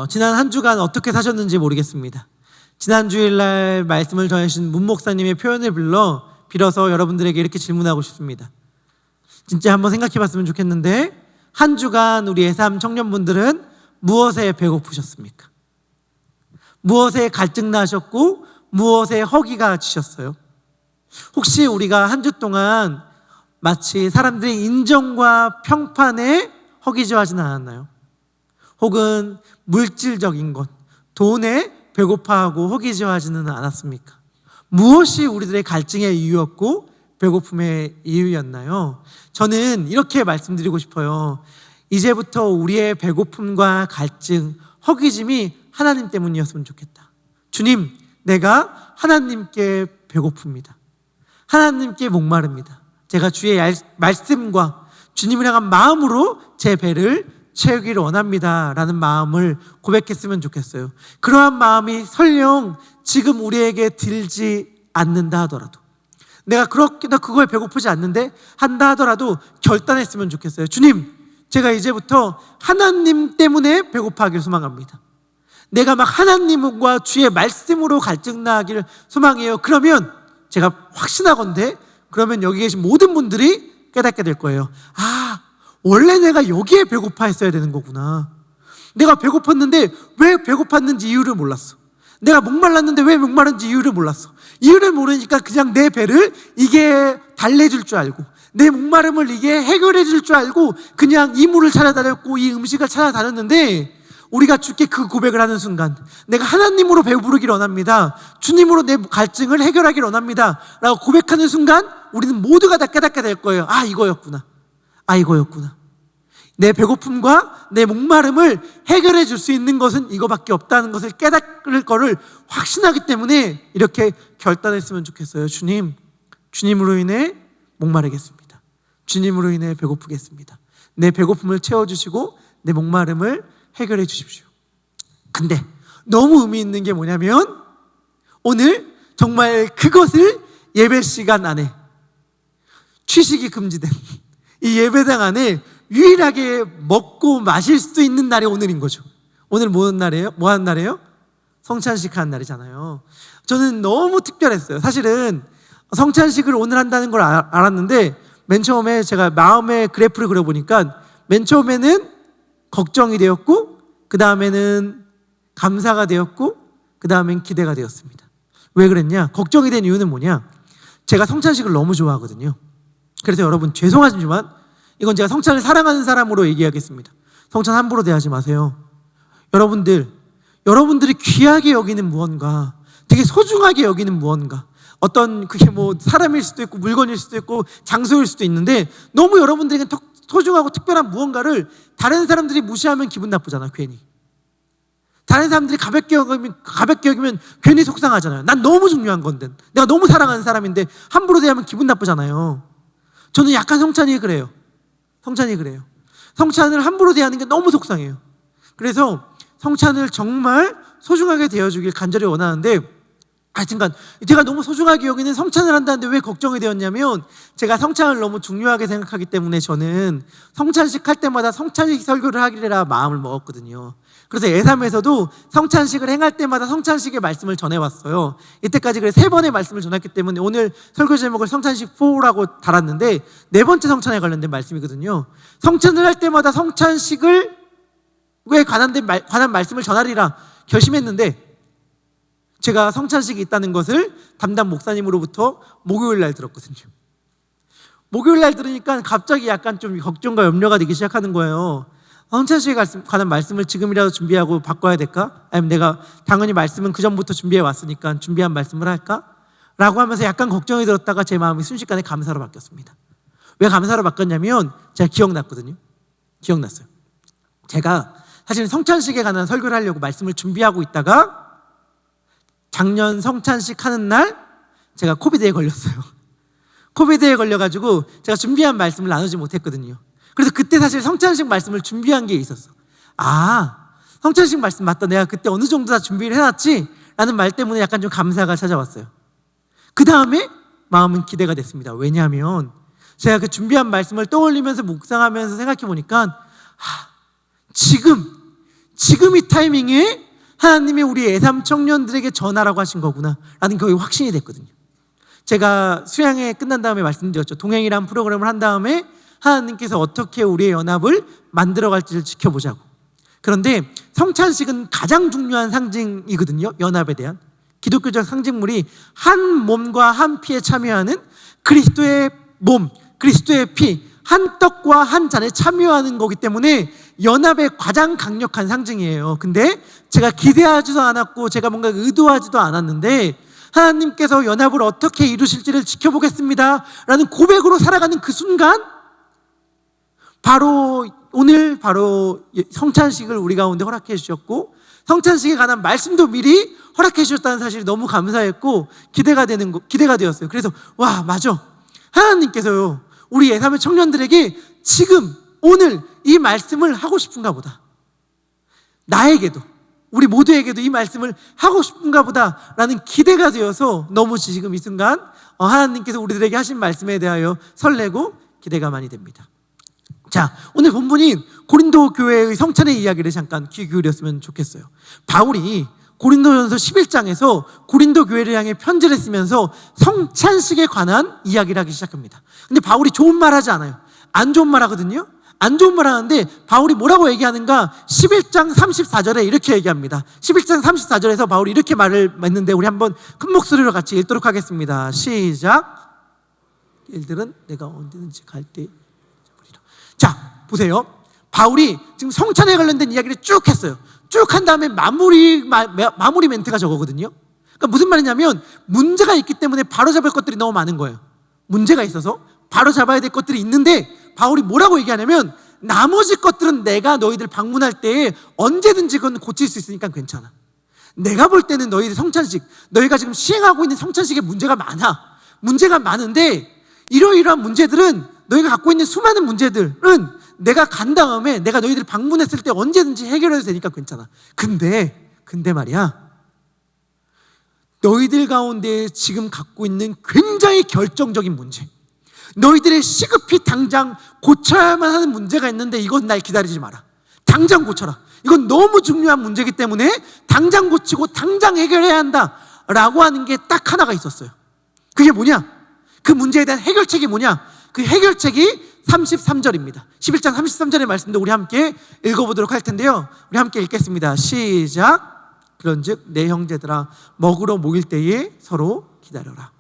지난 한 주간 어떻게 사셨는지 모르겠습니다. 지난 주일날 말씀을 전해주신 문 목사님의 표현을 빌어서 여러분들에게 이렇게 질문하고 싶습니다. 진짜 한번 생각해 봤으면 좋겠는데, 한 주간 우리 예삼 청년분들은 무엇에 배고프셨습니까? 무엇에 갈증 나셨고 무엇에 허기가 지셨어요? 혹시 우리가 한 주 동안 마치 사람들의 인정과 평판에 허기져하지는 않았나요? 혹은 물질적인 것, 돈에 배고파하고 허기져하지는 않았습니까? 무엇이 우리들의 갈증의 이유였고 배고픔의 이유였나요? 저는 이렇게 말씀드리고 싶어요. 이제부터 우리의 배고픔과 갈증, 허기짐이 하나님 때문이었으면 좋겠다. 주님, 내가 하나님께 배고픕니다. 하나님께 목마릅니다. 제가 주의 말씀과 주님을 향한 마음으로 제 배를 채우기를 원합니다 라는 마음을 고백했으면 좋겠어요. 그러한 마음이 설령 지금 우리에게 들지 않는다 하더라도, 내가 그거에 배고프지 않는데 한다 하더라도 결단했으면 좋겠어요. 주님, 제가 이제부터 하나님 때문에 배고파하기를 소망합니다. 내가 막 하나님과 주의 말씀으로 갈증 나기를 소망해요. 그러면 제가 확신하건대, 그러면 여기 계신 모든 분들이 깨닫게 될 거예요. 아, 원래 내가 여기에 배고파 했어야 되는 거구나. 내가 배고팠는데 왜 배고팠는지 이유를 몰랐어. 내가 목말랐는데 왜 목마른지 이유를 몰랐어. 이유를 모르니까 그냥 내 배를 이게 달래줄 줄 알고, 내 목마름을 이게 해결해 줄 줄 알고 그냥 이물을 찾아다녔고 이 음식을 찾아다녔는데, 우리가 주께 그 고백을 하는 순간, 내가 하나님으로 배부르기를 원합니다, 주님으로 내 갈증을 해결하기를 원합니다 라고 고백하는 순간 우리는 모두가 다 깨닫게 될 거예요. 아, 이거였구나. 아, 이거였구나. 내 배고픔과 내 목마름을 해결해 줄 수 있는 것은 이거밖에 없다는 것을 깨닫을 거를 확신하기 때문에 이렇게 결단했으면 좋겠어요. 주님, 주님으로 인해 목마르겠습니다. 주님으로 인해 배고프겠습니다. 내 배고픔을 채워주시고 내 목마름을 해결해 주십시오. 근데 너무 의미 있는 게 뭐냐면, 오늘 정말 그것을 예배 시간 안에, 취식이 금지된 이 예배당 안에 유일하게 먹고 마실 수 있는 날이 오늘인 거죠. 오늘 뭐 하는 날이에요? 성찬식 하는 날이잖아요. 저는 너무 특별했어요. 사실은 성찬식을 오늘 한다는 걸 알았는데, 맨 처음에 제가 마음의 그래프를 그려보니까 맨 처음에는 걱정이 되었고, 그 다음에는 감사가 되었고, 그 다음엔 기대가 되었습니다. 왜 그랬냐? 걱정이 된 이유는 뭐냐? 제가 성찬식을 너무 좋아하거든요. 그래서 여러분, 죄송하지만 이건 제가 성찬을 사랑하는 사람으로 얘기하겠습니다. 성찬 함부로 대하지 마세요. 여러분들이 귀하게 여기는 무언가, 되게 소중하게 여기는 무언가, 어떤 그게 뭐 사람일 수도 있고 물건일 수도 있고 장소일 수도 있는데, 너무 여러분들에게 소중하고 특별한 무언가를 다른 사람들이 무시하면 기분 나쁘잖아. 괜히 다른 사람들이 가볍게 여기면 괜히 속상하잖아요. 난 너무 중요한 건데, 내가 너무 사랑하는 사람인데 함부로 대하면 기분 나쁘잖아요. 저는 약간 성찬이 그래요. 성찬을 함부로 대하는 게 너무 속상해요. 그래서 성찬을 정말 소중하게 대해주길 간절히 원하는데, 하여튼간 제가 너무 소중하게 여기는 성찬을 한다는데 왜 걱정이 되었냐면, 제가 성찬을 너무 중요하게 생각하기 때문에 저는 성찬식 할 때마다 성찬식 설교를 하기라 마음을 먹었거든요. 그래서 예삼에서도 성찬식을 행할 때마다 성찬식의 말씀을 전해왔어요. 이때까지 그래 3번의 말씀을 전했기 때문에 오늘 설교 제목을 성찬식 4라고 달았는데, 4번째 성찬에 관련된 말씀이거든요. 성찬을 할 때마다 성찬식을 왜 관한 말씀을 전하리라 결심했는데, 제가 성찬식이 있다는 것을 담당 목사님으로부터 목요일 날 들었거든요. 목요일 날 들으니까 갑자기 약간 좀 걱정과 염려가 되기 시작하는 거예요. 성찬식에 관한 말씀을 지금이라도 준비하고 바꿔야 될까? 아니면 내가 당연히 말씀은 그 전부터 준비해 왔으니까 준비한 말씀을 할까? 라고 하면서 약간 걱정이 들었다가 제 마음이 순식간에 감사로 바뀌었습니다. 왜 감사로 바뀌었냐면, 제가 기억났어요. 제가 사실 성찬식에 관한 설교를 하려고 말씀을 준비하고 있다가 작년 성찬식 하는 날 제가 코비드에 걸렸어요. 코비드에 걸려가지고 제가 준비한 말씀을 나누지 못했거든요. 그래서 그때 사실 성찬식 말씀을 준비한 게 있었어. 아, 성찬식 말씀 맞다, 내가 그때 어느 정도 다 준비를 해놨지 라는 말 때문에 약간 좀 감사가 찾아왔어요. 그 다음에 마음은 기대가 됐습니다. 왜냐하면 제가 그 준비한 말씀을 떠올리면서 묵상하면서 생각해 보니까, 지금 지금 이 타이밍에 하나님이 우리 예삼 청년들에게 전하라고 하신 거구나 라는 게 확신이 됐거든요. 제가 수양회 끝난 다음에 말씀드렸죠. 동행이란 프로그램을 한 다음에 하나님께서 어떻게 우리의 연합을 만들어갈지를 지켜보자고. 그런데 성찬식은 가장 중요한 상징이거든요. 연합에 대한 기독교적 상징물이 한 몸과 한 피에 참여하는 그리스도의 몸, 그리스도의 피, 한 떡과 한 잔에 참여하는 거기 때문에 연합의 가장 강력한 상징이에요. 근데 제가 기대하지도 않았고 제가 뭔가 의도하지도 않았는데 하나님께서 연합을 어떻게 이루실지를 지켜보겠습니다 라는 고백으로 살아가는 그 순간 오늘 바로 성찬식을 우리 가운데 허락해 주셨고 성찬식에 관한 말씀도 미리 허락해 주셨다는 사실이 너무 감사했고 기대가 되었어요. 그래서 와, 맞아, 하나님께서요 우리 예삼의 청년들에게 지금 오늘 이 말씀을 하고 싶은가 보다, 나에게도 우리 모두에게도 이 말씀을 하고 싶은가 보다 라는 기대가 되어서 너무 지금 이 순간 하나님께서 우리들에게 하신 말씀에 대하여 설레고 기대가 많이 됩니다. 자, 오늘 본문인 고린도 교회의 성찬의 이야기를 잠깐 귀 기울였으면 좋겠어요. 바울이 고린도전서 11장에서 고린도 교회를 향해 편지를 쓰면서 성찬식에 관한 이야기를 하기 시작합니다. 근데 바울이 좋은 말 하지 않아요. 안 좋은 말 하거든요. 안 좋은 말 하는데 바울이 뭐라고 얘기하는가? 11장 34절에 이렇게 얘기합니다. 11장 34절에서 바울이 이렇게 말을 했는데 우리 한번 큰 목소리로 같이 읽도록 하겠습니다. 시작. 일들은 내가 언제든지 갈 때. 자, 보세요. 바울이 지금 성찬에 관련된 이야기를 쭉 했어요. 쭉 한 다음에 마무리 멘트가 저거거든요. 그러니까 무슨 말이냐면 문제가 있기 때문에 바로잡을 것들이 너무 많은 거예요. 문제가 있어서 바로잡아야 될 것들이 있는데 바울이 뭐라고 얘기하냐면 나머지 것들은 내가 너희들 방문할 때에 언제든지 그건 고칠 수 있으니까 괜찮아. 내가 볼 때는 너희들 성찬식, 너희가 지금 시행하고 있는 성찬식에 문제가 많아. 문제가 많은데 이러이러한 문제들은 너희가 갖고 있는 수많은 문제들은 내가 간 다음에 내가 너희들 방문했을 때 언제든지 해결해도 되니까 괜찮아. 근데 말이야, 너희들 가운데 지금 갖고 있는 굉장히 결정적인 문제, 너희들의 시급히 당장 고쳐야만 하는 문제가 있는데 이건 날 기다리지 마라. 당장 고쳐라. 이건 너무 중요한 문제이기 때문에 당장 고치고 당장 해결해야 한다 라고 하는 게 딱 하나가 있었어요. 그게 뭐냐? 그 문제에 대한 해결책이 뭐냐? 그 해결책이 33절입니다. 11장 33절의 말씀도 우리 함께 읽어보도록 할 텐데요. 우리 함께 읽겠습니다. 시작. 그런즉 내 형제들아 먹으러 모일 때에 서로 기다려라.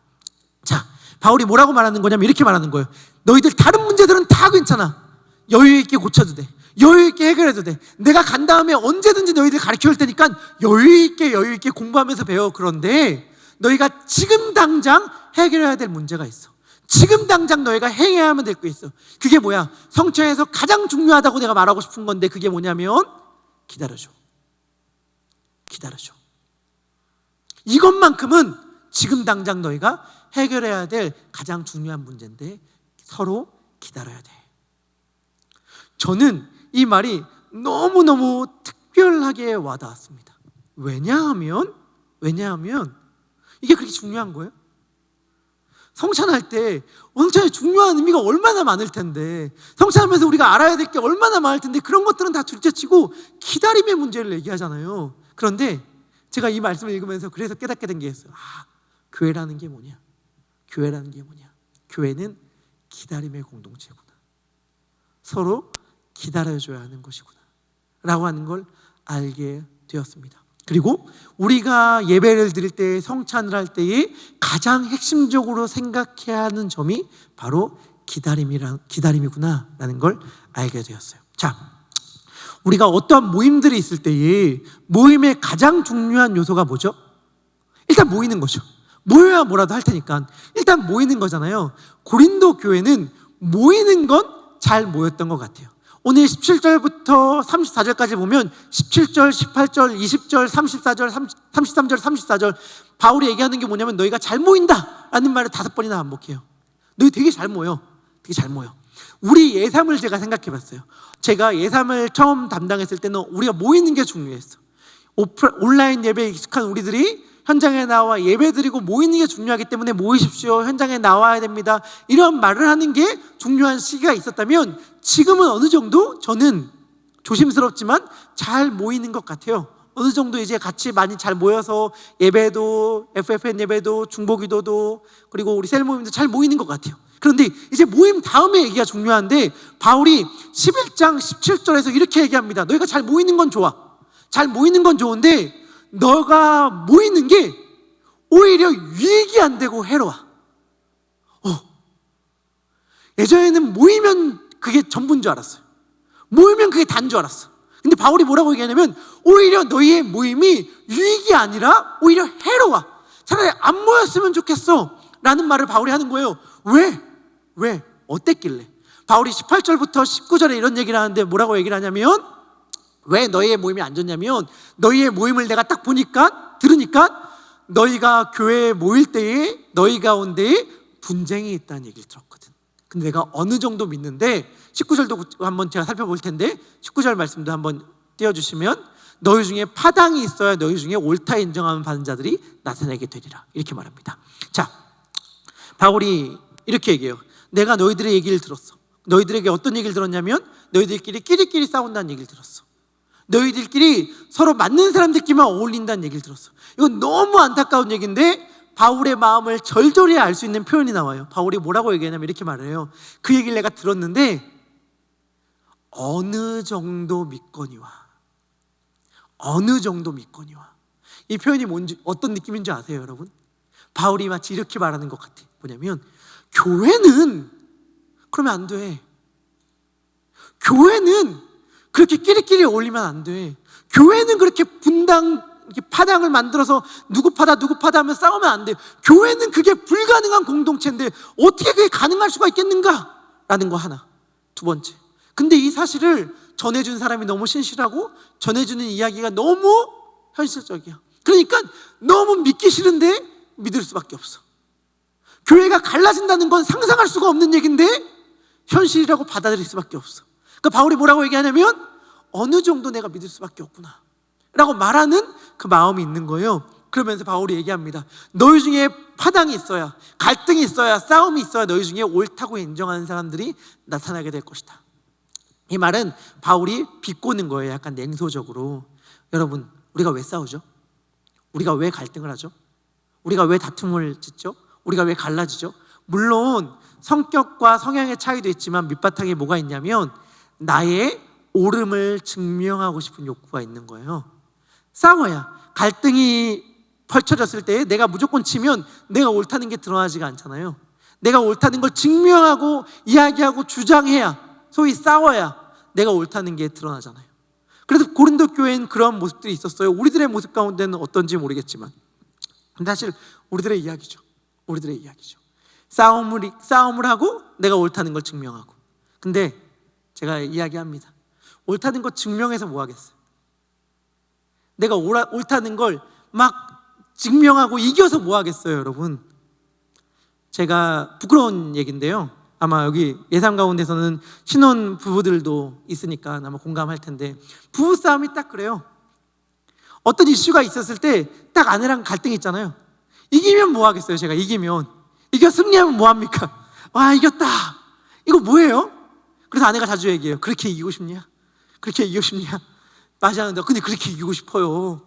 자, 바울이 뭐라고 말하는 거냐면 이렇게 말하는 거예요. 너희들 다른 문제들은 다 괜찮아. 여유 있게 고쳐도 돼. 여유 있게 해결해도 돼. 내가 간 다음에 언제든지 너희들 가르쳐 줄 테니까 여유 있게 공부하면서 배워. 그런데 너희가 지금 당장 해결해야 될 문제가 있어. 지금 당장 너희가 행해야만 될 게 있어. 그게 뭐야? 성찬에서 가장 중요하다고 내가 말하고 싶은 건데 그게 뭐냐면 기다려줘. 이것만큼은 지금 당장 너희가 해결해야 될 가장 중요한 문제인데 서로 기다려야 돼. 저는 이 말이 너무너무 특별하게 와닿았습니다. 왜냐하면 이게 그렇게 중요한 거예요. 성찬할 때 성찬의 중요한 의미가 얼마나 많을 텐데, 성찬하면서 우리가 알아야 될 게 얼마나 많을 텐데 그런 것들은 다 둘째치고 기다림의 문제를 얘기하잖아요. 그런데 제가 이 말씀을 읽으면서 그래서 깨닫게 된 게 있어요. 교회라는 게 뭐냐? 교회는 기다림의 공동체구나. 서로 기다려줘야 하는 것이구나 라고 하는 걸 알게 되었습니다. 그리고 우리가 예배를 드릴 때, 성찬을 할 때에 가장 핵심적으로 생각해야 하는 점이 바로 기다림이구나 라는 걸 알게 되었어요. 자, 우리가 어떠한 모임들이 있을 때에 모임의 가장 중요한 요소가 뭐죠? 일단 모이는 거죠. 모여야 뭐라도 할 테니까 일단 모이는 거잖아요. 고린도 교회는 모이는 건 잘 모였던 것 같아요. 오늘 17절부터 34절까지 보면 17절, 18절, 20절, 34절, 33절, 34절 바울이 얘기하는 게 뭐냐면 너희가 잘 모인다 라는 말을 5번이나 반복해요. 너희 되게 잘 모여. 우리 예삼을 제가 생각해 봤어요. 제가 예삼을 처음 담당했을 때는 우리가 모이는 게 중요했어. 온라인 예배에 익숙한 우리들이 현장에 나와 예배드리고 모이는 게 중요하기 때문에 모이십시오, 현장에 나와야 됩니다, 이런 말을 하는 게 중요한 시기가 있었다면 지금은 어느 정도 저는 조심스럽지만 잘 모이는 것 같아요. 어느 정도 이제 같이 많이 잘 모여서 예배도, FFN 예배도, 중보기도도, 그리고 우리 셀 모임도 잘 모이는 것 같아요. 그런데 이제 모임 다음에 얘기가 중요한데, 바울이 11장 17절에서 이렇게 얘기합니다. 너희가 잘 모이는 건 좋아. 잘 모이는 건 좋은데 너가 모이는 게 오히려 유익이 안 되고 해로워. 예전에는 모이면 그게 전부인 줄 알았어요. 모이면 그게 다인 줄 알았어. 근데 바울이 뭐라고 얘기하냐면, 오히려 너희의 모임이 유익이 아니라 오히려 해로워. 차라리 안 모였으면 좋겠어 라는 말을 바울이 하는 거예요. 왜? 어땠길래? 바울이 18절부터 19절에 이런 얘기를 하는데 뭐라고 얘기를 하냐면, 왜 너희의 모임이 안 좋냐면, 너희의 모임을 내가 딱 들으니까 너희가 교회에 모일 때에 너희 가운데에 분쟁이 있다는 얘기를 들었거든. 근데 내가 어느 정도 믿는데, 19절도 한번 제가 살펴볼 텐데 19절 말씀도 한번 띄워주시면, 너희 중에 파당이 있어야 너희 중에 옳다 인정함을 받은 자들이 나타나게 되리라, 이렇게 말합니다. 자, 바울이 이렇게 얘기해요. 내가 너희들의 얘기를 들었어. 너희들에게 어떤 얘기를 들었냐면, 너희들끼리 끼리끼리 싸운다는 얘기를 들었어. 너희들끼리 서로 맞는 사람들끼리만 어울린다는 얘기를 들었어. 이건 너무 안타까운 얘기인데 바울의 마음을 절절히 알 수 있는 표현이 나와요. 바울이 뭐라고 얘기하냐면 이렇게 말해요. 그 얘기를 내가 들었는데 어느 정도 믿거니와. 어느 정도 믿거니와. 이 표현이 뭔지, 어떤 느낌인지 아세요, 여러분? 바울이 마치 이렇게 말하는 것 같아. 뭐냐면, 교회는 그러면 안 돼. 교회는 그렇게 끼리끼리 어울리면 안 돼. 교회는 그렇게 이렇게 파당을 만들어서 누구 파다 하면 싸우면 안 돼. 교회는 그게 불가능한 공동체인데 어떻게 그게 가능할 수가 있겠는가? 라는 거 하나. 두 번째, 근데 이 사실을 전해준 사람이 너무 신실하고 전해주는 이야기가 너무 현실적이야. 그러니까 너무 믿기 싫은데 믿을 수밖에 없어. 교회가 갈라진다는 건 상상할 수가 없는 얘기인데 현실이라고 받아들일 수밖에 없어. 그러니까 바울이 뭐라고 얘기하냐면, 어느 정도 내가 믿을 수밖에 없구나 라고 말하는 그 마음이 있는 거예요. 그러면서 바울이 얘기합니다. 너희 중에 파당이 있어야, 갈등이 있어야, 싸움이 있어야 너희 중에 옳다고 인정하는 사람들이 나타나게 될 것이다. 이 말은 바울이 비꼬는 거예요. 약간 냉소적으로. 여러분, 우리가 왜 싸우죠? 우리가 왜 갈등을 하죠? 우리가 왜 다툼을 짓죠? 우리가 왜 갈라지죠? 물론 성격과 성향의 차이도 있지만 밑바탕에 뭐가 있냐면, 나의 옳음을 증명하고 싶은 욕구가 있는 거예요. 싸워야, 갈등이 펼쳐졌을 때 내가 무조건 치면 내가 옳다는 게 드러나지가 않잖아요. 내가 옳다는 걸 증명하고 이야기하고 주장해야, 소위 싸워야 내가 옳다는 게 드러나잖아요. 그래서 고린도 교회엔 그런 모습들이 있었어요. 우리들의 모습 가운데는 어떤지 모르겠지만, 근데 사실 우리들의 이야기죠. 우리들의 이야기죠. 싸움을 하고 내가 옳다는 걸 증명하고. 근데 제가 이야기합니다. 옳다는 걸 증명해서 뭐 하겠어요? 내가 옳다는 걸 막 증명하고 이겨서 뭐 하겠어요, 여러분? 제가 부끄러운 얘기인데요, 아마 여기 예상 가운데서는 신혼 부부들도 있으니까 아마 공감할 텐데, 부부싸움이 딱 그래요. 어떤 이슈가 있었을 때 딱 아내랑 갈등이 있잖아요. 이기면 뭐 하겠어요? 제가 이기면, 승리하면 뭐 합니까? 와, 이겼다. 이거 뭐예요? 그래서 아내가 자주 얘기해요. 그렇게 이기고 싶냐? 그렇게 이기고 싶냐? 맞아, 근데 그렇게 이기고 싶어요.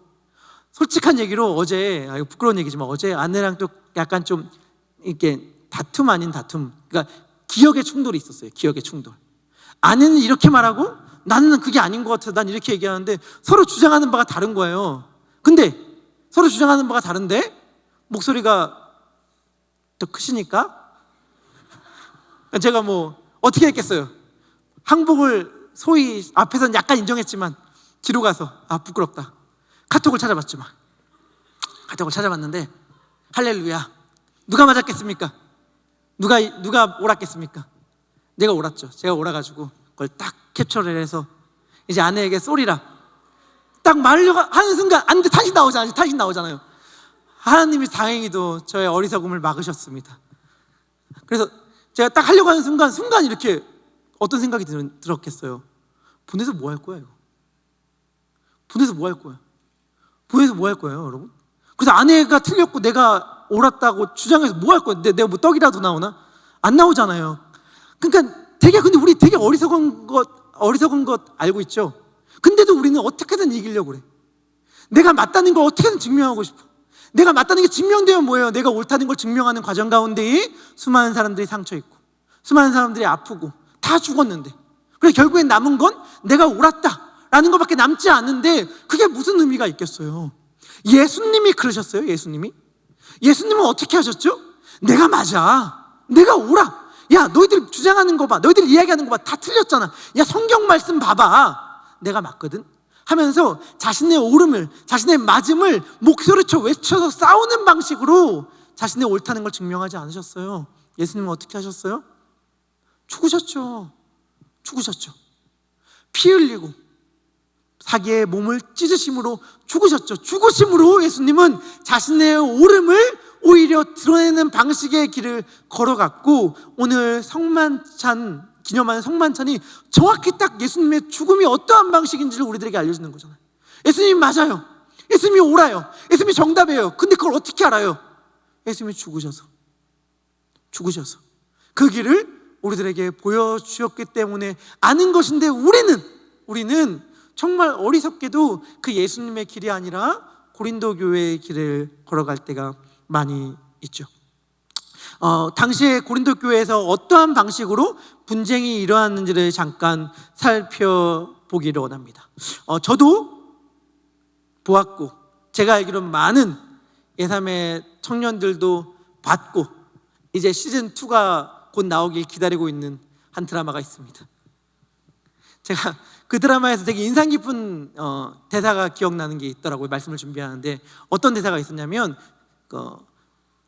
솔직한 얘기로 어제, 부끄러운 얘기지만 어제 아내랑 또 약간 좀 이렇게 다툼 아닌 다툼, 그러니까 기억의 충돌이 있었어요. 기억의 충돌. 아내는 이렇게 말하고 나는 그게 아닌 것 같아, 난 이렇게 얘기하는데 서로 주장하는 바가 다른 거예요. 근데 서로 주장하는 바가 다른데 목소리가 더 크시니까 제가 뭐 어떻게 했겠어요? 항복을 소위 앞에서는 약간 인정했지만 뒤로 가서 부끄럽다, 카톡을 찾아봤죠. 카톡을 찾아봤는데, 할렐루야, 누가 맞았겠습니까? 누가 옳았겠습니까? 내가 옳았죠. 제가 옳아가지고 그걸 딱 캡처를 해서 이제 아내에게 쏘리라 딱 말려고 하는 순간, 안 돼, 다시 나오잖아요. 하나님이 다행히도 저의 어리석음을 막으셨습니다. 그래서 제가 딱 하려고 하는 순간 이렇게 어떤 생각이 들었겠어요? 분해서 뭐 할 거야, 이거? 분해서 뭐 할 거야? 분해서 뭐 할 거예요, 여러분? 그래서 아내가 틀렸고 내가 옳았다고 주장해서 뭐 할 거야? 내가 뭐 떡이라도 나오나? 안 나오잖아요. 그러니까 근데 우리 되게 어리석은 것 알고 있죠? 근데도 우리는 어떻게든 이기려고 그래. 내가 맞다는 걸 어떻게든 증명하고 싶어. 내가 맞다는 게 증명되면 뭐예요? 내가 옳다는 걸 증명하는 과정 가운데에 수많은 사람들이 상처 입고 수많은 사람들이 아프고 다 죽었는데, 그래 결국엔 남은 건 내가 옳았다라는 것밖에 남지 않는데 그게 무슨 의미가 있겠어요? 예수님이 그러셨어요. 예수님은 어떻게 하셨죠? 내가 맞아, 내가 옳아. 야, 너희들 주장하는 거 봐, 너희들 이야기하는 거 봐, 다 틀렸잖아. 야, 성경 말씀 봐봐, 내가 맞거든 하면서 자신의 옳음을, 자신의 맞음을 목소리쳐 외쳐서 싸우는 방식으로 자신의 옳다는 걸 증명하지 않으셨어요. 예수님은 어떻게 하셨어요? 죽으셨죠. 피 흘리고 자기의 몸을 찢으심으로 죽으셨죠. 죽으심으로 예수님은 자신의 옳음을 오히려 드러내는 방식의 길을 걸어갔고, 오늘 성만찬 기념하는 성만찬이 정확히 딱 예수님의 죽음이 어떠한 방식인지를 우리들에게 알려주는 거잖아요. 예수님 맞아요, 예수님이 옳아요, 예수님이 정답이에요. 근데 그걸 어떻게 알아요? 예수님이 죽으셔서 그 길을 우리들에게 보여주셨기 때문에 아는 것인데, 우리는 정말 어리석게도 그 예수님의 길이 아니라 고린도 교회의 길을 걸어갈 때가 많이 있죠. 당시에 고린도 교회에서 어떠한 방식으로 분쟁이 일어났는지를 잠깐 살펴보기를 원합니다. 저도 보았고, 제가 알기로 많은 예삼의 청년들도 봤고, 이제 시즌2가 곧 나오길 기다리고 있는 한 드라마가 있습니다. 제가 그 드라마에서 되게 인상 깊은 대사가 기억나는 게 있더라고요. 말씀을 준비하는데 어떤 대사가 있었냐면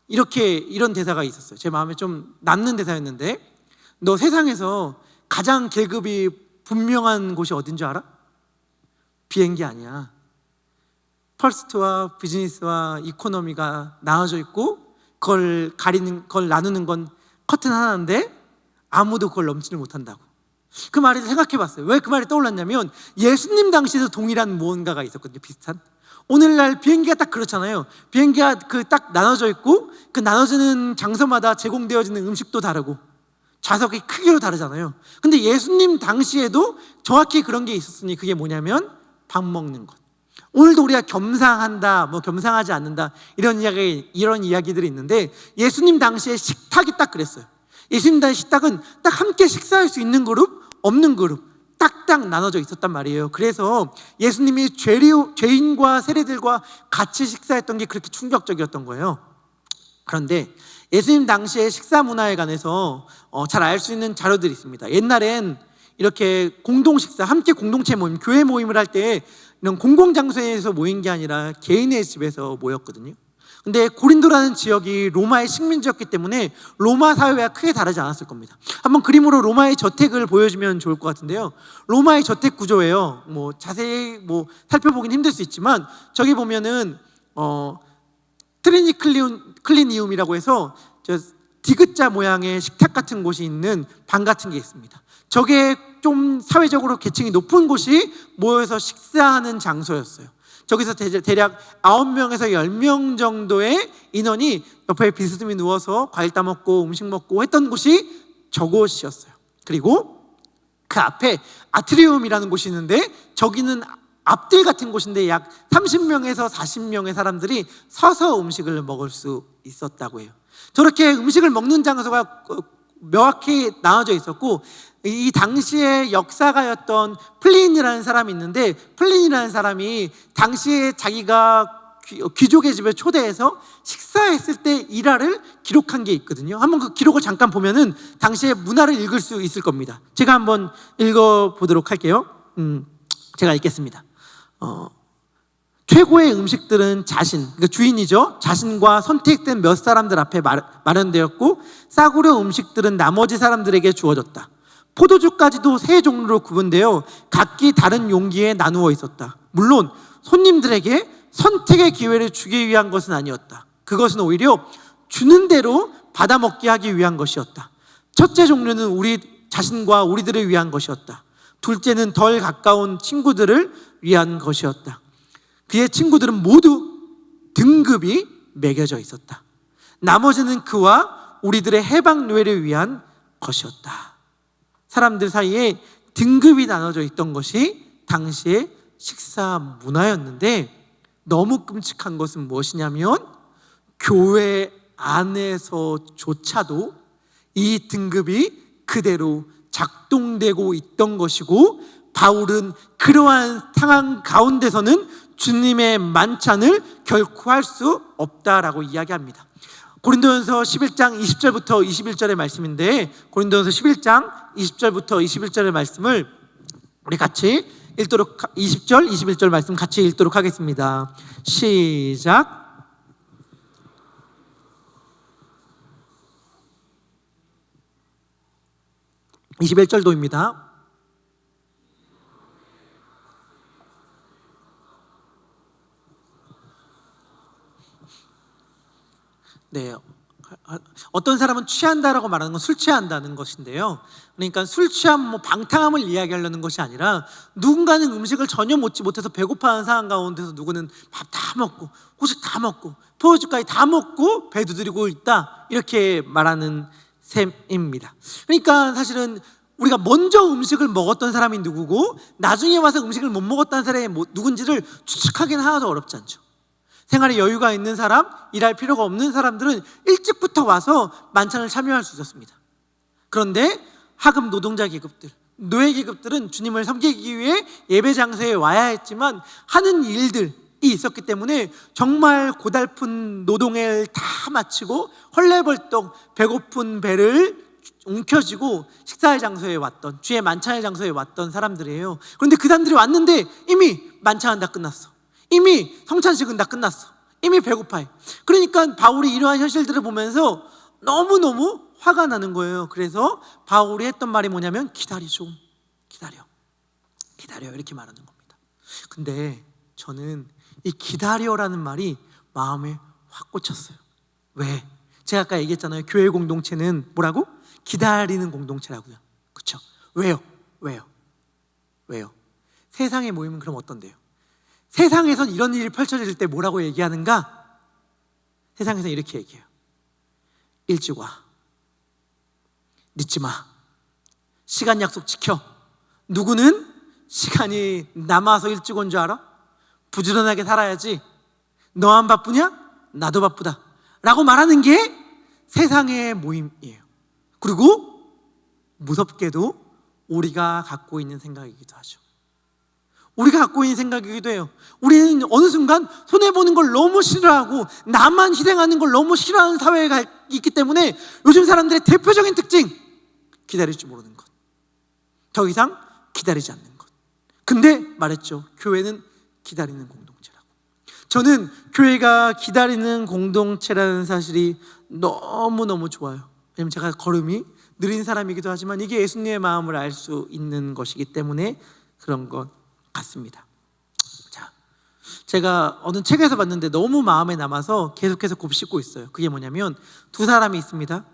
이런 대사가 있었어요. 제 마음에 좀 남는 대사였는데, 너 세상에서 가장 계급이 분명한 곳이 어딘 줄 알아? 비행기 아니야. 퍼스트와 비즈니스와 이코노미가 나눠져 있고, 그걸 나누는 건 커튼 하나인데 아무도 그걸 넘지를 못한다고. 그 말을 생각해 봤어요. 왜 그 말이 떠올랐냐면, 예수님 당시에도 동일한 무언가가 있었거든요. 비슷한. 오늘날 비행기가 딱 그렇잖아요. 비행기가 딱 나눠져 있고, 그 나눠지는 장소마다 제공되어지는 음식도 다르고 좌석이 크기로 다르잖아요. 근데 예수님 당시에도 정확히 그런 게 있었으니, 그게 뭐냐면 밥 먹는 것. 오늘도 우리가 겸상한다, 겸상하지 않는다, 이런 이야기들이 있는데, 예수님 당시에 식탁이 딱 그랬어요. 예수님 당시 식탁은 딱 함께 식사할 수 있는 그룹, 없는 그룹 딱딱 나눠져 있었단 말이에요. 그래서 예수님이 죄인과 세리들과 같이 식사했던 게 그렇게 충격적이었던 거예요. 그런데 예수님 당시의 식사 문화에 관해서 잘 알 수 있는 자료들이 있습니다. 옛날엔 이렇게 공동식사, 함께 공동체 모임, 교회 모임을 할 때 이런 공공장소에서 모인 게 아니라 개인의 집에서 모였거든요. 근데 고린도라는 지역이 로마의 식민지였기 때문에 로마 사회와 크게 다르지 않았을 겁니다. 한번 그림으로 로마의 저택을 보여주면 좋을 것 같은데요. 로마의 저택 구조예요. 자세히 살펴보긴 힘들 수 있지만, 저기 보면은 트리니클리니움이라고 해서 디귿자 모양의 식탁 같은 곳이 있는 방 같은 게 있습니다. 저게 좀 사회적으로 계층이 높은 곳이 모여서 식사하는 장소였어요. 저기서 대략 9명에서 10명 정도의 인원이 옆에 비스듬히 누워서 과일 따먹고 음식 먹고 했던 곳이 저곳이었어요. 그리고 그 앞에 아트리움이라는 곳이 있는데, 저기는 앞뜰 같은 곳인데 약 30명에서 40명의 사람들이 서서 음식을 먹을 수 있었다고 해요. 저렇게 음식을 먹는 장소가 명확히 나눠져 있었고, 이 당시의 역사가였던 플린이라는 사람이 있는데, 플린이라는 사람이 당시에 자기가 귀족의 집에 초대해서 식사했을 때 일화를 기록한 게 있거든요. 한번 그 기록을 잠깐 보면은 당시의 문화를 읽을 수 있을 겁니다. 제가 한번 읽어보도록 할게요. 제가 읽겠습니다. 최고의 음식들은 그러니까 주인이죠, 자신과 선택된 몇 사람들 앞에 마련되었고, 싸구려 음식들은 나머지 사람들에게 주어졌다. 포도주까지도 세 종류로 구분되어 각기 다른 용기에 나누어 있었다. 물론 손님들에게 선택의 기회를 주기 위한 것은 아니었다. 그것은 오히려 주는 대로 받아먹게 하기 위한 것이었다. 첫째 종류는 우리 자신과 우리들을 위한 것이었다. 둘째는 덜 가까운 친구들을 위한 것이었다. 그의 친구들은 모두 등급이 매겨져 있었다. 나머지는 그와 우리들의 해방노예를 위한 것이었다. 사람들 사이에 등급이 나눠져 있던 것이 당시의 식사 문화였는데, 너무 끔찍한 것은 무엇이냐면 교회 안에서조차도 이 등급이 그대로 작동되고 있던 것이고, 바울은 그러한 상황 가운데서는 주님의 만찬을 결코 할 수 없다라고 이야기합니다. 고린도전서 11장 20절부터 21절의 말씀인데, 고린도전서 11장 20절부터 21절의 말씀을 우리 같이 읽도록, 20절 21절 말씀 같이 읽도록 하겠습니다. 시작. (21절도입니다) 네, 어떤 사람은 취한다라고 말하는 건 술 취한다는 것인데요, 그러니까 술 취함, 방탕함을 이야기하려는 것이 아니라, 누군가는 음식을 전혀 먹지 못해서 배고파하는 상황 가운데서 누구는 밥 다 먹고 후식 다 먹고 포도주까지 다 먹고 배 두드리고 있다, 이렇게 말하는 셈입니다. 그러니까 사실은 우리가 먼저 음식을 먹었던 사람이 누구고 나중에 와서 음식을 못 먹었다는 사람이 누군지를 추측하기는 하나도 어렵지 않죠. 생활에 여유가 있는 사람, 일할 필요가 없는 사람들은 일찍부터 와서 만찬을 참여할 수 있었습니다. 그런데 하급 노동자 계급들, 노예 계급들은 주님을 섬기기 위해 예배 장소에 와야 했지만 하는 일들이 있었기 때문에 정말 고달픈 노동을 다 마치고 헐레벌떡 배고픈 배를 움켜쥐고 식사의 장소에 왔던, 주의 만찬의 장소에 왔던 사람들이에요. 그런데 그 사람들이 왔는데 이미 만찬은 다 끝났어. 이미 성찬식은 다 끝났어. 이미 배고파해. 그러니까 바울이 이러한 현실들을 보면서 너무너무 화가 나는 거예요. 그래서 바울이 했던 말이 뭐냐면, 기다려, 좀 기다려, 이렇게 말하는 겁니다. 근데 저는 이 기다려라는 말이 마음에 확 꽂혔어요. 왜? 제가 아까 얘기했잖아요. 교회 공동체는 뭐라고? 기다리는 공동체라고요. 그렇죠? 왜요? 세상의 모임은 그럼 어떤데요? 세상에선 이런 일이 펼쳐질 때 뭐라고 얘기하는가? 세상에선 이렇게 얘기해요. 일찍 와, 늦지 마, 시간 약속 지켜. 누구는 시간이 남아서 일찍 온 줄 알아? 부지런하게 살아야지. 너 안 바쁘냐? 나도 바쁘다 라고 말하는 게 세상의 모임이에요. 그리고 무섭게도 우리가 갖고 있는 생각이기도 하죠. 우리가 갖고 있는 생각이기도 해요. 우리는 어느 순간 손해보는 걸 너무 싫어하고 나만 희생하는 걸 너무 싫어하는 사회가 있기 때문에 요즘 사람들의 대표적인 특징, 기다릴 줄 모르는 것, 더 이상 기다리지 않는 것. 근데 말했죠, 교회는 기다리는 공동체라고. 저는 교회가 기다리는 공동체라는 사실이 너무너무 좋아요. 왜냐면 제가 걸음이 느린 사람이기도 하지만 이게 예수님의 마음을 알 수 있는 것이기 때문에 그런 것 같습니다. 자, 제가 어느 책에서 봤는데 너무 마음에 남아서 계속해서 곱씹고 있어요. 그게 뭐냐면, 두 사람이 있습니다.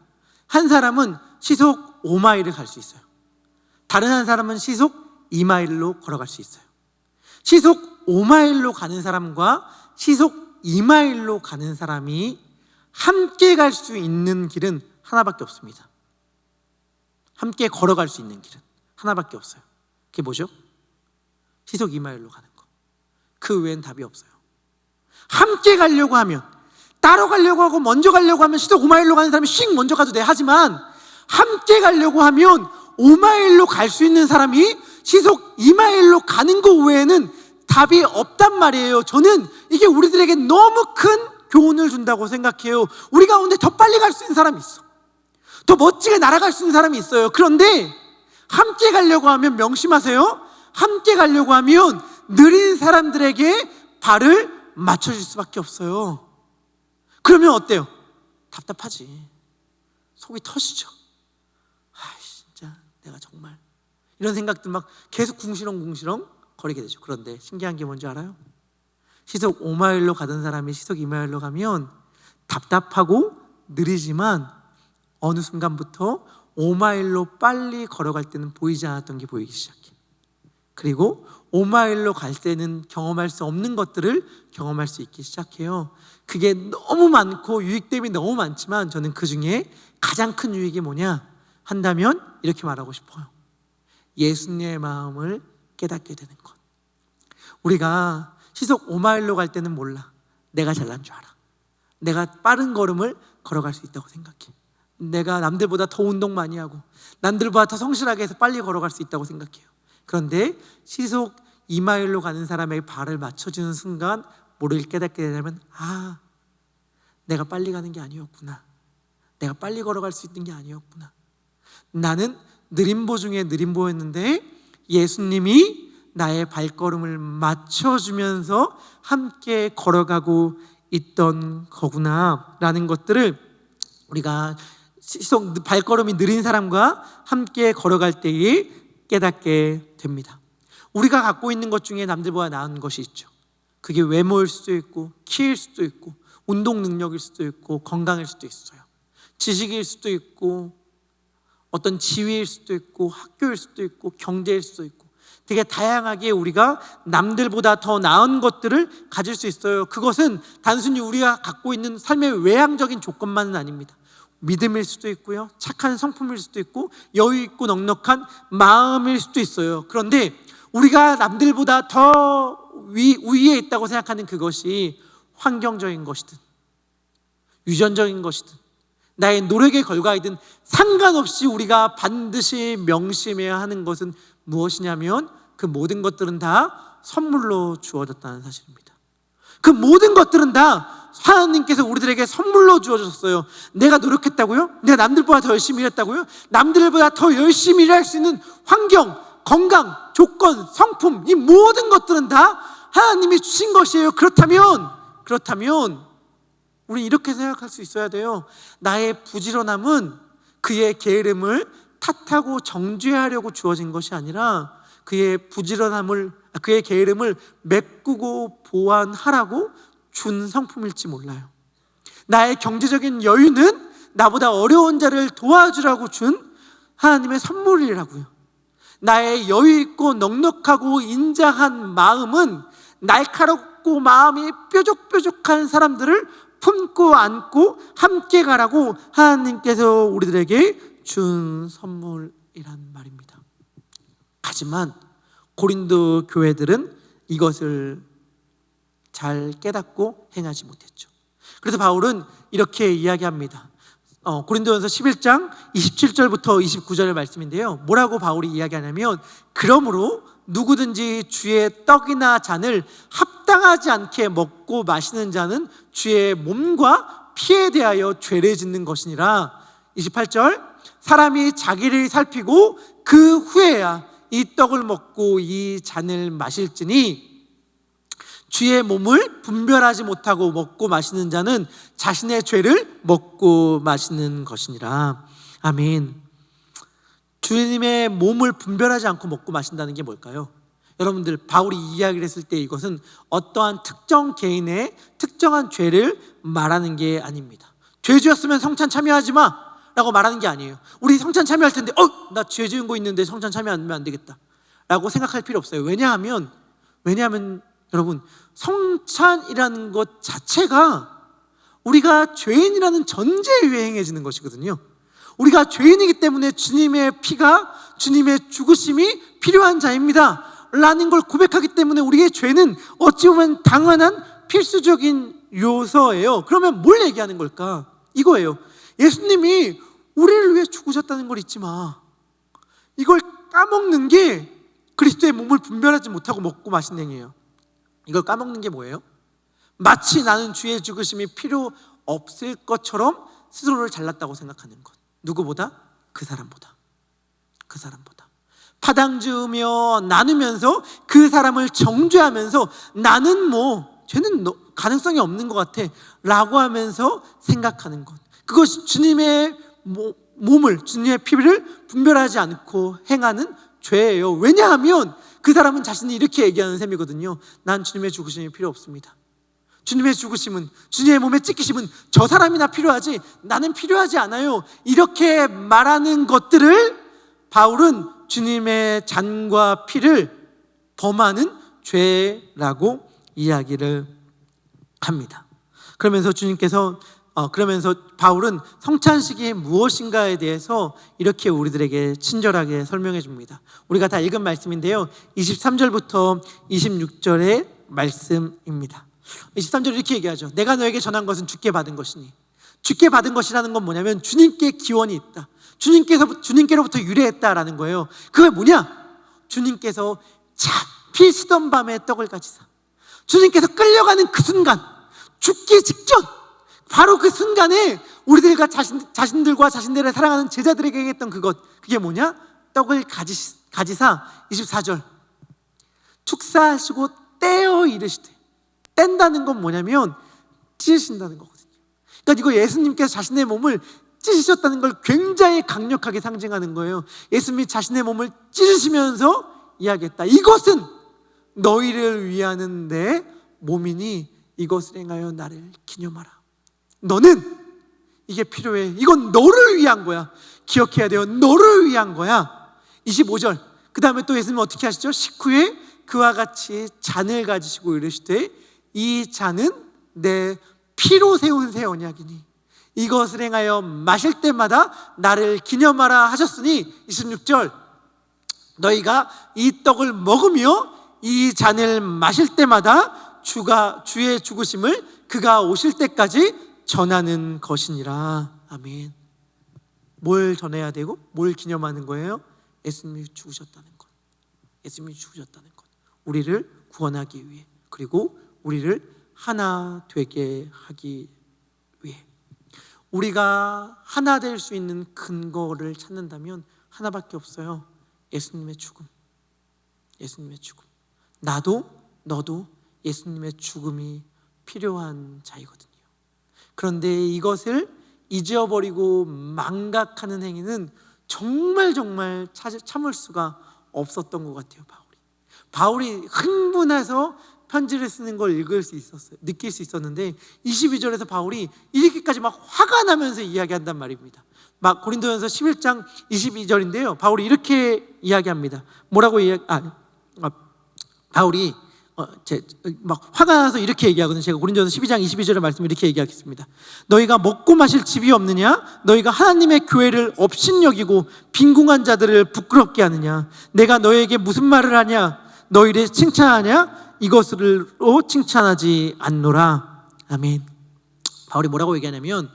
한 사람은 시속 5마일을 갈 수 있어요. 다른 한 사람은 시속 2마일로 걸어갈 수 있어요. 시속 5마일로 가는 사람과 시속 2마일로 가는 사람이 함께 갈 수 있는 길은 하나밖에 없습니다. 함께 걸어갈 수 있는 길은 하나밖에 없어요. 그게 뭐죠? 시속 2마일로 가는 거. 그 외엔 답이 없어요. 함께 가려고 하면, 따로 가려고 하고 먼저 가려고 하면 시속 5마일로 가는 사람이 씩 먼저 가도 돼. 하지만 함께 가려고 하면 5마일로 갈 수 있는 사람이 시속 2마일로 가는 거 외에는 답이 없단 말이에요. 저는 이게 우리들에게 너무 큰 교훈을 준다고 생각해요. 우리 가운데 더 빨리 갈 수 있는 사람이 있어. 더 멋지게 날아갈 수 있는 사람이 있어요. 그런데 함께 가려고 하면, 명심하세요, 함께 가려고 하면 느린 사람들에게 발을 맞춰줄 수밖에 없어요. 그러면 어때요? 답답하지. 속이 터지죠. 진짜 내가 정말, 이런 생각들 막 계속 궁시렁궁시렁 거리게 되죠. 그런데 신기한 게 뭔지 알아요? 시속 5마일로 가던 사람이 시속 2마일로 가면 답답하고 느리지만 어느 순간부터 5마일로 빨리 걸어갈 때는 보이지 않았던 게 보이기 시작해. 그리고 5마일로 갈 때는 경험할 수 없는 것들을 경험할 수 있기 시작해요. 그게 너무 많고 유익됨이 너무 많지만 저는 그 중에 가장 큰 유익이 뭐냐 한다면 이렇게 말하고 싶어요. 예수님의 마음을 깨닫게 되는 것. 우리가 시속 5마일로 갈 때는 몰라. 내가 잘난 줄 알아. 내가 빠른 걸음을 걸어갈 수 있다고 생각해. 내가 남들보다 더 운동 많이 하고 남들보다 더 성실하게 해서 빨리 걸어갈 수 있다고 생각해요. 그런데 시속 2마일로 가는 사람에게 발을 맞춰주는 순간 뭐를 깨닫게 되냐면, 아, 내가 빨리 가는 게 아니었구나. 내가 빨리 걸어갈 수 있는 게 아니었구나. 나는 느림보 중에 느림보였는데 예수님이 나의 발걸음을 맞춰주면서 함께 걸어가고 있던 거구나 라는 것들을 우리가 시속 발걸음이 느린 사람과 함께 걸어갈 때에 깨닫게 됩니다. 우리가 갖고 있는 것 중에 남들보다 나은 것이 있죠. 그게 외모일 수도 있고 키일 수도 있고 운동 능력일 수도 있고 건강일 수도 있어요. 지식일 수도 있고 어떤 지위일 수도 있고 학교일 수도 있고 경제일 수도 있고 되게 다양하게 우리가 남들보다 더 나은 것들을 가질 수 있어요. 그것은 단순히 우리가 갖고 있는 삶의 외향적인 조건만은 아닙니다. 믿음일 수도 있고요, 착한 성품일 수도 있고 여유 있고 넉넉한 마음일 수도 있어요. 그런데 우리가 남들보다 더 위에 있다고 생각하는 그것이 환경적인 것이든 유전적인 것이든 나의 노력의 결과이든 상관없이 우리가 반드시 명심해야 하는 것은 무엇이냐면 그 모든 것들은 다 선물로 주어졌다는 사실입니다. 그 모든 것들은 다 하나님께서 우리들에게 선물로 주어졌어요. 내가 노력했다고요? 내가 남들보다 더 열심히 일했다고요? 남들보다 더 열심히 일할 수 있는 환경, 건강, 조건, 성품, 이 모든 것들은 다 하나님이 주신 것이에요. 그렇다면 우리 이렇게 생각할 수 있어야 돼요. 나의 부지런함은 그의 게으름을 탓하고 정죄하려고 주어진 것이 아니라 그의 게으름을 메꾸고 보완하라고 준 성품일지 몰라요. 나의 경제적인 여유는 나보다 어려운 자를 도와주라고 준 하나님의 선물이라고요. 나의 여유 있고 넉넉하고 인자한 마음은 날카롭고 마음이 뾰족뾰족한 사람들을 품고 안고 함께 가라고 하나님께서 우리들에게 준 선물이란 말입니다. 하지만 고린도 교회들은 이것을 잘 깨닫고 행하지 못했죠. 그래서 바울은 이렇게 이야기합니다. 고린도전서 11장 27절부터 29절의 말씀인데요, 뭐라고 바울이 이야기하냐면, 그러므로 누구든지 주의 떡이나 잔을 합당하지 않게 먹고 마시는 자는 주의 몸과 피에 대하여 죄를 짓는 것이니라. 28절, 사람이 자기를 살피고 그 후에야 이 떡을 먹고 이 잔을 마실지니 주의 몸을 분별하지 못하고 먹고 마시는 자는 자신의 죄를 먹고 마시는 것이니라. 아멘. 주님의 몸을 분별하지 않고 먹고 마신다는 게 뭘까요? 여러분들, 바울이 이야기를 했을 때 이것은 어떠한 특정 개인의 특정한 죄를 말하는 게 아닙니다. 죄 지었으면 성찬 참여하지 마 라고 말하는 게 아니에요. 우리 성찬 참여할 텐데 나 죄 지은 거 있는데 성찬 참여하면 안 되겠다 라고 생각할 필요 없어요. 왜냐하면 여러분, 성찬이라는 것 자체가 우리가 죄인이라는 전제에 의해 행해지는 것이거든요. 우리가 죄인이기 때문에 주님의 피가, 주님의 죽으심이 필요한 자입니다 라는 걸 고백하기 때문에 우리의 죄는 어찌 보면 당연한 필수적인 요소예요. 그러면 뭘 얘기하는 걸까? 이거예요. 예수님이 우리를 위해 죽으셨다는 걸 잊지 마. 이걸 까먹는 게 그리스도의 몸을 분별하지 못하고 먹고 마신 행위예요. 이걸 까먹는 게 뭐예요? 마치 나는 주의 죽으심이 필요 없을 것처럼 스스로를 잘났다고 생각하는 것. 누구보다? 그 사람보다. 파당 지으며 나누면서 그 사람을 정죄하면서 나는 쟤는 가능성이 없는 것 같아 라고 하면서 생각하는 것. 그것이 주님의 몸을, 주님의 피를 분별하지 않고 행하는 죄예요. 왜냐하면 그 사람은 자신이 이렇게 얘기하는 셈이거든요. 난 주님의 죽으심이 필요 없습니다. 주님의 죽으심은, 주님의 몸의 찢기심은 저 사람이나 필요하지 나는 필요하지 않아요. 이렇게 말하는 것들을 바울은 주님의 잔과 피를 범하는 죄라고 이야기를 합니다. 그러면서 주님께서 그러면서 바울은 성찬식이 무엇인가에 대해서 이렇게 우리들에게 친절하게 설명해 줍니다. 우리가 다 읽은 말씀인데요, 23절부터 26절의 말씀입니다. 23절에 이렇게 얘기하죠. 내가 너에게 전한 것은 주께 받은 것이니. 주께 받은 것이라는 건 뭐냐면 주님께 기원이 있다, 주님께로부터 유래했다라는 거예요. 그게 뭐냐? 주님께서 잡히시던 밤에 떡을 가지사, 주님께서 끌려가는 그 순간, 죽기 직전, 바로 그 순간에 우리들과 자신들과 자신들을 사랑하는 제자들에게 했던 그것, 그게 뭐냐? 떡을 가지사 24절 축사하시고 떼어 이르시되, 뗀다는 건 뭐냐면 찢으신다는 거거든요. 그러니까 이거 예수님께서 자신의 몸을 찢으셨다는 걸 굉장히 강력하게 상징하는 거예요. 예수님이 자신의 몸을 찢으시면서 이야기했다. 이것은 너희를 위하는 내 몸이니 이것을 행하여 나를 기념하라. 너는 이게 필요해. 이건 너를 위한 거야. 기억해야 돼요. 너를 위한 거야. 25절 그 다음에 또 예수님은 어떻게 하시죠? 식후에 그와 같이 잔을 가지시고 이르시되 이 잔은 내 피로 세운 새 언약이니 이것을 행하여 마실 때마다 나를 기념하라 하셨으니 26절 너희가 이 떡을 먹으며 이 잔을 마실 때마다 주의 죽으심을 그가 오실 때까지 전하는 것이니라. 아멘. 뭘 전해야 되고 뭘 기념하는 거예요? 예수님이 죽으셨다는 것, 예수님이 죽으셨다는 것, 우리를 구원하기 위해, 그리고 우리를 하나 되게 하기 위해. 우리가 하나 될 수 있는 근거를 찾는다면 하나밖에 없어요. 예수님의 죽음. 예수님의 죽음. 나도 너도 예수님의 죽음이 필요한 자이거든요. 그런데 이것을 잊어버리고 망각하는 행위는 정말 참을 수가 없었던 것 같아요. 바울이 흥분해서 편지를 쓰는 걸 느낄 수 있었는데 22절에서 바울이 이렇게까지 막 화가 나면서 이야기한단 말입니다. 막 고린도전서 11장 22절인데요, 바울이 이렇게 이야기합니다. 뭐라고 바울이 막 화가 나서 이렇게 얘기하거든요. 제가 고린도전서 12장 22절의 말씀을 이렇게 얘기하겠습니다. 너희가 먹고 마실 집이 없느냐? 너희가 하나님의 교회를 업신여기고 빈궁한 자들을 부끄럽게 하느냐? 내가 너희에게 무슨 말을 하냐? 너희를 칭찬하냐? 이것으로 칭찬하지 않노라. 아멘. 바울이 뭐라고 얘기하냐면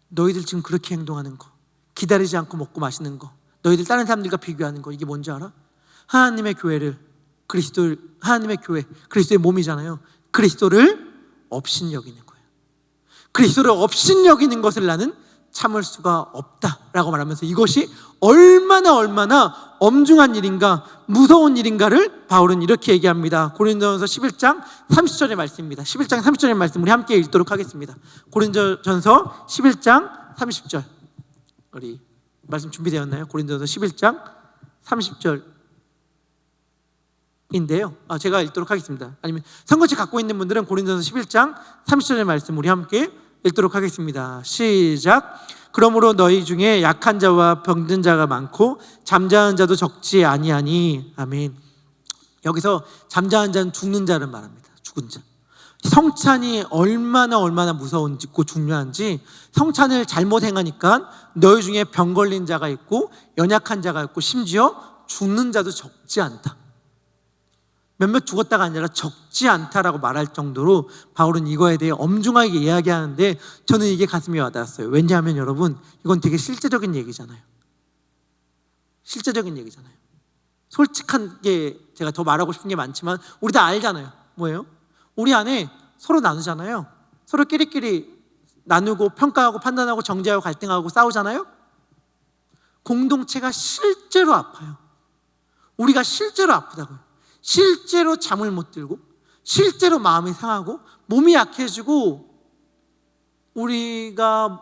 너희들 지금 그렇게 행동하는 거, 기다리지 않고 먹고 마시는 거, 너희들 다른 사람들과 비교하는 거, 이게 뭔지 알아? 하나님의 교회를, 하나님의 교회, 그리스도의 몸이잖아요. 그리스도를 업신여기는 거예요. 그리스도를 업신여기는 것을 나는 참을 수가 없다라고 말하면서 이것이 얼마나 엄중한 일인가, 무서운 일인가를 바울은 이렇게 얘기합니다. 고린도전서 11장 30절의 말씀입니다. 11장 30절의 말씀 우리 함께 읽도록 하겠습니다. 고린도전서 11장 30절, 우리 말씀 준비되었나요? 고린도전서 11장 30절인데요, 제가 읽도록 하겠습니다. 아니면 성경책 갖고 있는 분들은 고린도전서 11장 30절의 말씀 우리 함께 읽도록 하겠습니다. 시작. 그러므로 너희 중에 약한 자와 병든 자가 많고 잠자는 자도 적지 아니하니. 아멘. 여기서 잠자는 자는 죽는 자를 말합니다. 죽은 자. 성찬이 얼마나 무서운지 중요한지, 성찬을 잘못 행하니까 너희 중에 병 걸린 자가 있고 연약한 자가 있고 심지어 죽는 자도 적지 않다. 몇몇 죽었다가 아니라 적지 않다라고 말할 정도로 바울은 이거에 대해 엄중하게 이야기하는데 저는 이게 가슴이 와닿았어요. 왜냐하면 여러분, 이건 되게 실제적인 얘기잖아요. 실제적인 얘기잖아요. 솔직한 게 제가 더 말하고 싶은 게 많지만 우리 다 알잖아요. 뭐예요? 우리 안에 서로 나누잖아요. 서로 끼리끼리 나누고 평가하고 판단하고 정죄하고 갈등하고 싸우잖아요. 공동체가 실제로 아파요. 우리가 실제로 아프다고요. 실제로 잠을 못 들고, 실제로 마음이 상하고, 몸이 약해지고, 우리가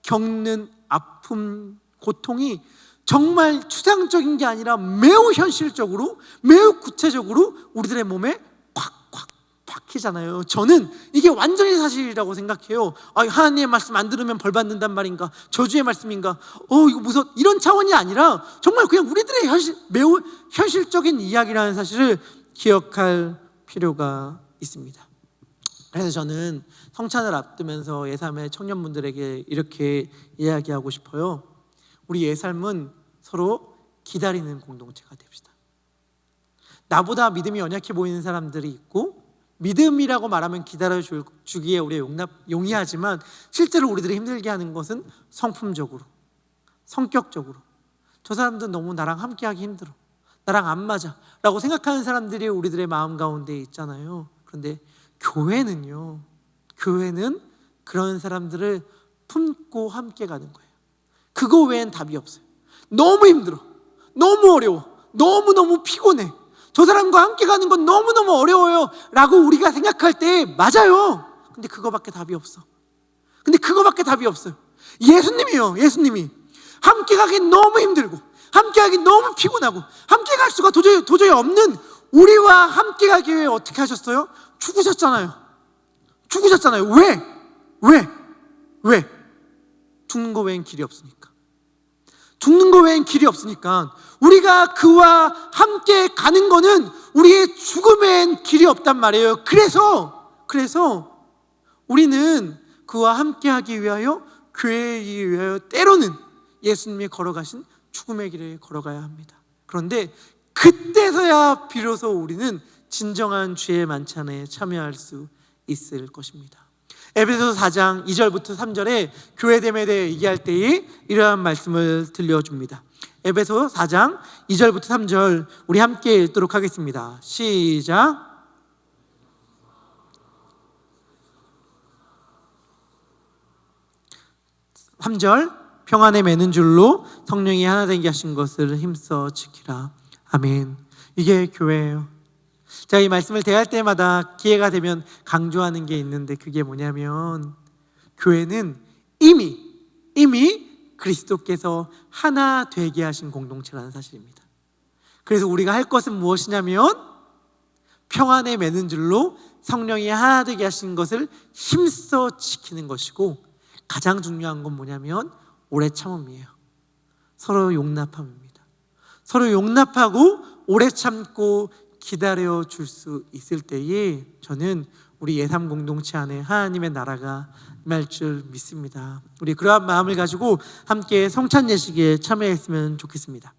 겪는 아픔, 고통이 정말 추상적인 게 아니라 매우 현실적으로, 매우 구체적으로 우리들의 몸에 콱콱 박히잖아요. 저는 이게 완전히 사실이라고 생각해요. 하나님의 말씀 안 들으면 벌 받는단 말인가? 저주의 말씀인가? 이거 무서워. 이런 차원이 아니라 정말 그냥 우리들의 매우 현실적인 이야기라는 사실을 기억할 필요가 있습니다. 그래서 저는 성찬을 앞두면서 예삼의 청년분들에게 이렇게 이야기하고 싶어요. 우리 예삼은 서로 기다리는 공동체가 됩시다. 나보다 믿음이 연약해 보이는 사람들이 있고, 믿음이라고 말하면 기다려주기에 우리가 용이하지만 실제로 우리들이 힘들게 하는 것은 성품적으로, 성격적으로 저 사람들은 너무 나랑 함께하기 힘들어, 나랑 안 맞아 라고 생각하는 사람들이 우리들의 마음 가운데 있잖아요. 그런데 교회는 그런 사람들을 품고 함께 가는 거예요. 그거 외엔 답이 없어요. 너무 힘들어, 너무 어려워, 너무너무 피곤해, 저 사람과 함께 가는 건 너무너무 어려워요 라고 우리가 생각할 때 맞아요. 근데 그거밖에 답이 없어. 예수님이 함께 가기 너무 힘들고, 함께 하기 너무 피곤하고, 함께 갈 수가 도저히 없는 우리와 함께 가기 위해 어떻게 하셨어요? 죽으셨잖아요. 왜? 죽는 거 외엔 길이 없으니까. 우리가 그와 함께 가는 거는 우리의 죽음엔 길이 없단 말이에요. 그래서 우리는 그와 함께 하기 위하여, 교회이기 위하여 때로는 예수님이 걸어가신 죽음의 길을 걸어가야 합니다. 그런데 그때서야 비로소 우리는 진정한 주의 만찬에 참여할 수 있을 것입니다. 에베소서 4장 2절부터 3절에 교회됨에 대해 얘기할 때에 이러한 말씀을 들려줍니다. 에베소 4장 2절부터 3절 우리 함께 읽도록 하겠습니다. 시작. 평안에 매는 줄로 성령이 하나 되게 하신 것을 힘써 지키라. 아멘. 이게 교회예요. 제가 이 말씀을 대할 때마다 기회가 되면 강조하는 게 있는데, 그게 뭐냐면 교회는 이미 그리스도께서 하나 되게 하신 공동체라는 사실입니다. 그래서 우리가 할 것은 무엇이냐면 평안에 매는 줄로 성령이 하나 되게 하신 것을 힘써 지키는 것이고, 가장 중요한 건 뭐냐면 오래 참음이에요. 서로 용납함입니다. 서로 용납하고 오래 참고 기다려 줄 수 있을 때에 저는 우리 예삼 공동체 안에 하나님의 나라가 임할 줄 믿습니다. 우리 그러한 마음을 가지고 함께 성찬 예식에 참여했으면 좋겠습니다.